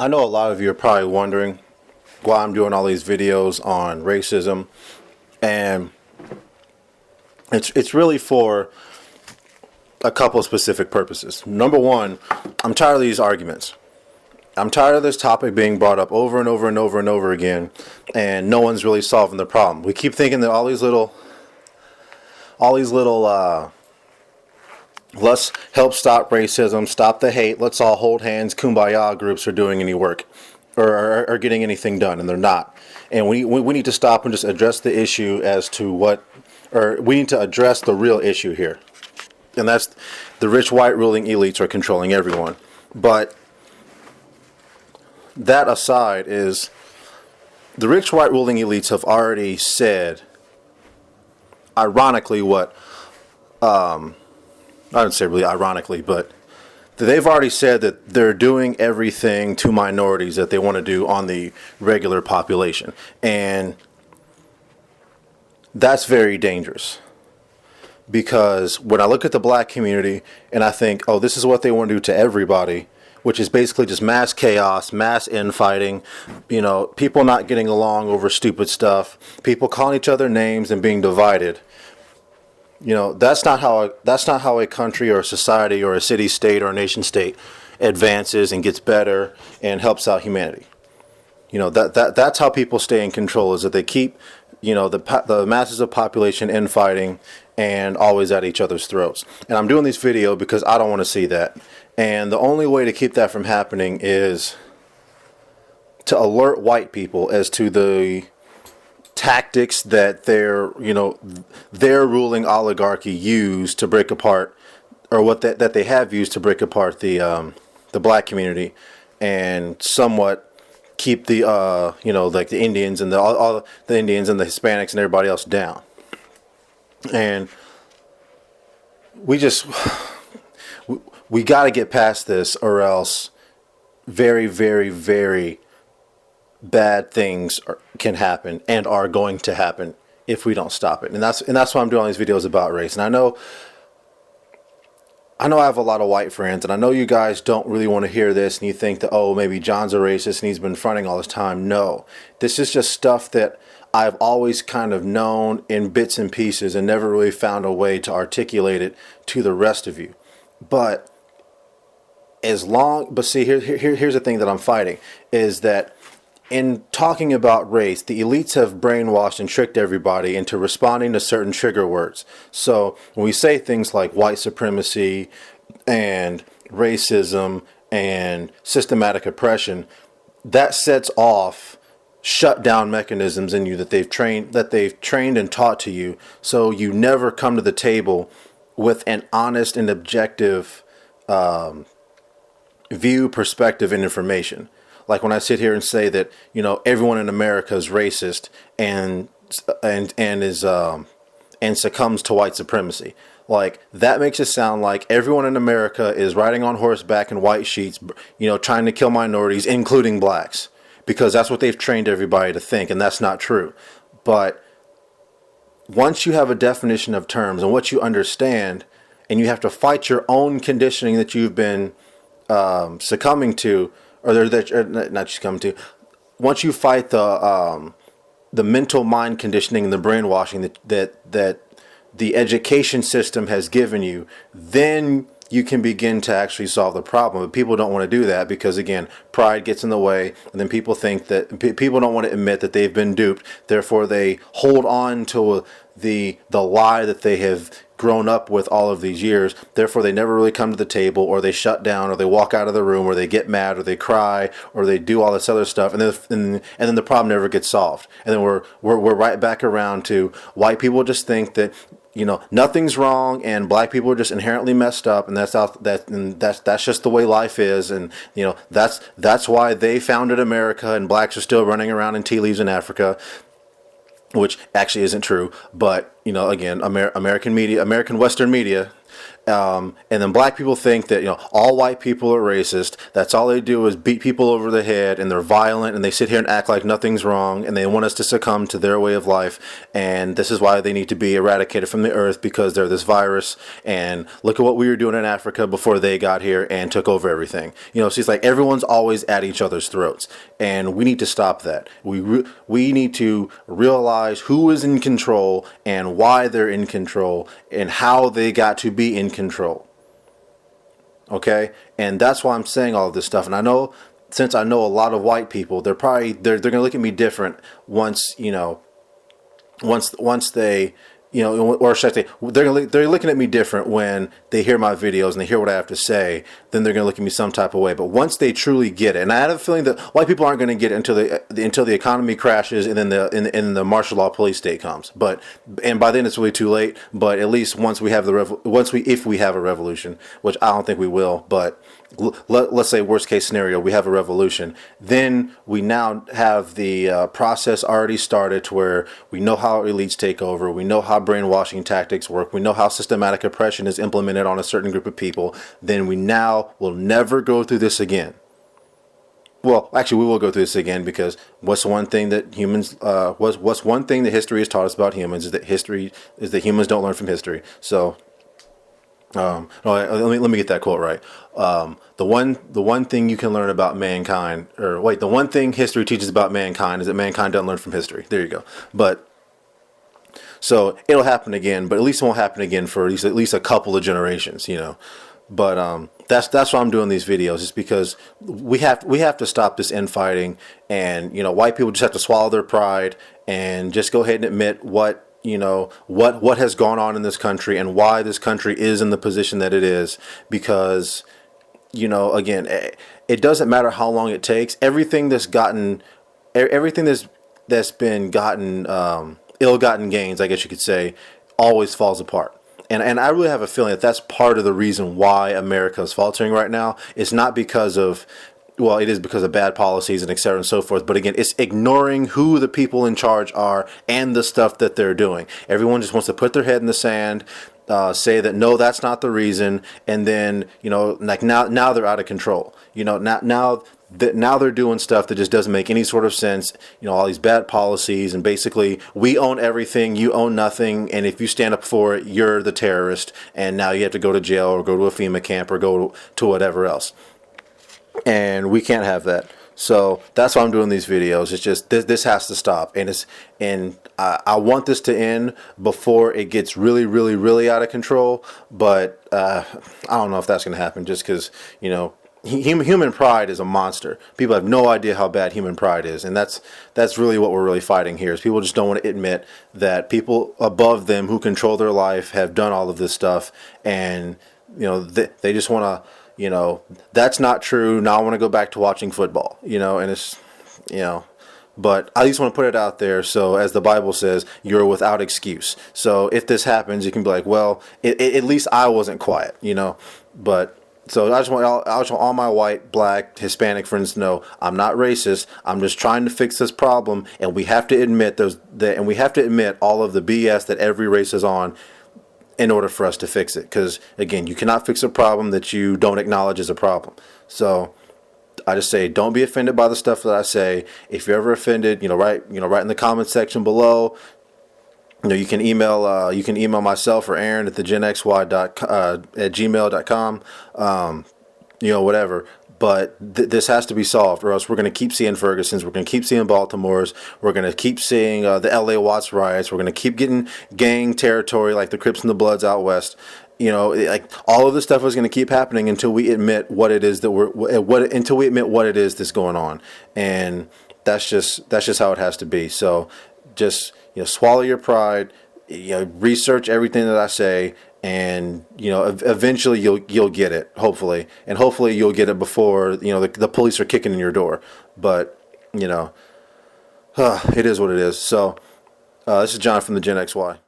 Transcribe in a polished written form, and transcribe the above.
I know a lot of you are probably wondering why I'm doing all these videos on racism, and it's really for a couple of specific purposes. Number one, I'm tired of these arguments. I'm tired of this topic being brought up over and over and over and over again, and no one's really solving the problem. We keep thinking that all these little let's help stop racism, stop the hate, let's all hold hands, kumbaya groups are doing any work or getting anything done, and they're not. And we need to stop and just address the issue as to we need to address the real issue here. And that's the rich white ruling elites are controlling everyone. But that aside is the rich white ruling elites have already said, ironically, what I would say really ironically, but they've already said that they're doing everything to minorities that they want to do on the regular population. And that's very dangerous. Because when I look at the black community and I think, oh, this is what they want to do to everybody, which is basically just mass chaos, mass infighting, people not getting along over stupid stuff, people calling each other names and being divided. That's not how a country or a society or a city state or a nation state advances and gets better and helps out humanity. That's how people stay in control, is that they keep the masses of population infighting and always at each other's throats. And I'm doing this video because I don't want to see that. And the only way to keep that from happening is to alert white people as to the tactics that their ruling oligarchy use to break apart, or that they have used to break apart the black community, and somewhat keep the like the Indians and all the Indians and the Hispanics and everybody else down. And we got to get past this, or else very, very, very bad things can happen and are going to happen if we don't stop it. And that's why I'm doing all these videos about race. And I know I have a lot of white friends, and I know you guys don't really want to hear this, and you think that, oh, maybe John's a racist and he's been fronting all this time. No, this is just stuff that I've always kind of known in bits and pieces and never really found a way to articulate it to the rest of you. But see, here's the thing that I'm fighting, is that in talking about race, the elites have brainwashed and tricked everybody into responding to certain trigger words. So when we say things like white supremacy and racism and systematic oppression, that sets off shutdown mechanisms in you that they've trained and taught to you, so you never come to the table with an honest and objective view, perspective, and information. Like when I sit here and say that everyone in America is racist and succumbs to white supremacy, like that makes it sound like everyone in America is riding on horseback in white sheets, trying to kill minorities, including blacks, because that's what they've trained everybody to think, and that's not true. But once you have a definition of terms and what you understand, and you have to fight your own conditioning that you've been succumbing to, not succumbing to, once you fight the mental mind conditioning and the brainwashing that the education system has given you, then you can begin to actually solve the problem. But people don't want to do that because, again, pride gets in the way, and then people think that people don't want to admit that they've been duped. Therefore, they hold on to the lie that they have grown up with all of these years. Therefore, they never really come to the table, or they shut down, or they walk out of the room, or they get mad, or they cry, or they do all this other stuff, and then the problem never gets solved. And then we're right back around to white people just think that nothing's wrong, and black people are just inherently messed up, and that's just the way life is, and that's why they founded America, and blacks are still running around in tea leaves in Africa, which actually isn't true. But again, American media, American Western media, And then black people think that, all white people are racist. That's all they do is beat people over the head, and they're violent, and they sit here and act like nothing's wrong, and they want us to succumb to their way of life. And this is why they need to be eradicated from the earth, because they're this virus. And look at what we were doing in Africa before they got here and took over everything. So it's like everyone's always at each other's throats, and we need to stop that. We need to realize who is in control and why they're in control and how they got to be in control. Okay? And that's why I'm saying all of this stuff. And I know, since I know a lot of white people, they're going to look at me different once they, or should I say, they're looking at me different when they hear my videos and they hear what I have to say. Then they're going to look at me some type of way. But once they truly get it, and I have a feeling that white people aren't going to get it until the economy crashes and then the martial law police state comes. And by then it's really too late. But at least once we have if we have a revolution, which I don't think we will, but let's say worst case scenario, we have a revolution, then we now have the process already started to where we know how elites take over, we know how brainwashing tactics work, we know how systematic oppression is implemented on a certain group of people. Then we now will never go through this again. Well, actually, we will go through this again, because what's one thing that history has taught us about humans is that humans don't learn from history. So no, let me get that quote right. The one thing you can learn about mankind, the one thing history teaches about mankind is that mankind doesn't learn from history. There you go. But so it'll happen again, but at least it won't happen again for at least a couple of generations, But that's why I'm doing these videos, is because we have to stop this infighting, and white people just have to swallow their pride and just go ahead and admit what has gone on in this country and why this country is in the position that it is. Because again, it doesn't matter how long it takes. Everything that's been gotten ill-gotten gains, I guess you could say, always falls apart. And I really have a feeling that that's part of the reason why America is faltering right now. It's not because of, well, it is because of bad policies and et cetera and so forth. But again, it's ignoring who the people in charge are and the stuff that they're doing. Everyone just wants to put their head in the sand, say that, no, that's not the reason. And then, like now they're out of control. Now they're doing stuff that just doesn't make any sort of sense. All these bad policies, and basically we own everything, you own nothing, and if you stand up for it, you're the terrorist, and now you have to go to jail or go to a FEMA camp or go to whatever else. And we can't have that. So that's why I'm doing these videos. It's just this has to stop, and I want this to end before it gets really, really, really out of control. But I don't know if that's going to happen, just because human pride is a monster. People have no idea how bad human pride is, and that's really what we're really fighting here. Is people just don't want to admit that people above them who control their life have done all of this stuff, and they just want to. That's not true. Now I want to go back to watching football, and it's, but I just want to put it out there. So as the Bible says, you're without excuse. So if this happens, you can be like, well, at least I wasn't quiet, but so I just want all my white, black, Hispanic friends to know I'm not racist. I'm just trying to fix this problem. And we have to admit and we have to admit all of the BS that every race is on, in order for us to fix it. Because again, you cannot fix a problem that you don't acknowledge as a problem. So I just say, don't be offended by the stuff that I say. If you're ever offended, write in the comment section below. You can email myself or Aaron at at gmail.com. Whatever. But this has to be solved, or else we're going to keep seeing Ferguson's, we're going to keep seeing Baltimore's, we're going to keep seeing the LA Watts riots, we're going to keep getting gang territory like the Crips and the Bloods out west. Like all of this stuff is going to keep happening until we admit what it is that's going on, and that's just how it has to be. So just swallow your pride, research everything that I say. And eventually you'll get it, hopefully, and hopefully you'll get it before the police are kicking in your door. But it is what it is. So this is John from the Gen XY.